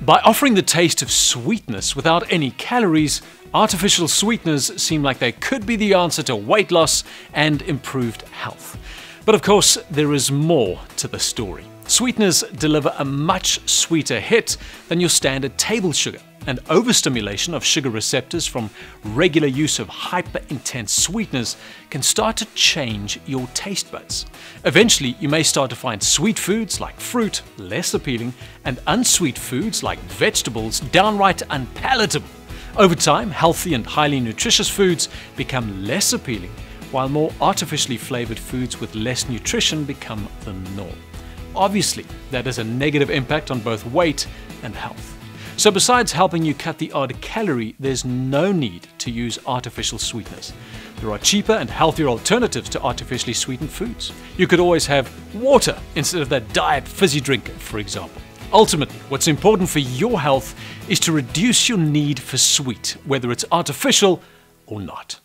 By offering the taste of sweetness without any calories, artificial sweeteners seem like they could be the answer to weight loss and improved health. But of course, there is more to the story. Sweeteners deliver a much sweeter hit than your standard table sugar, and overstimulation of sugar receptors from regular use of hyper-intense sweeteners can start to change your taste buds. Eventually, you may start to find sweet foods like fruit less appealing and unsweet foods like vegetables downright unpalatable. Over time, healthy and highly nutritious foods become less appealing, while more artificially flavored foods with less nutrition become the norm. Obviously, that has a negative impact on both weight and health. So besides helping you cut the odd calorie, there's no need to use artificial sweeteners. There are cheaper and healthier alternatives to artificially sweetened foods. You could always have water instead of that diet fizzy drink, for example. Ultimately, what's important for your health is to reduce your need for sweet, whether it's artificial or not.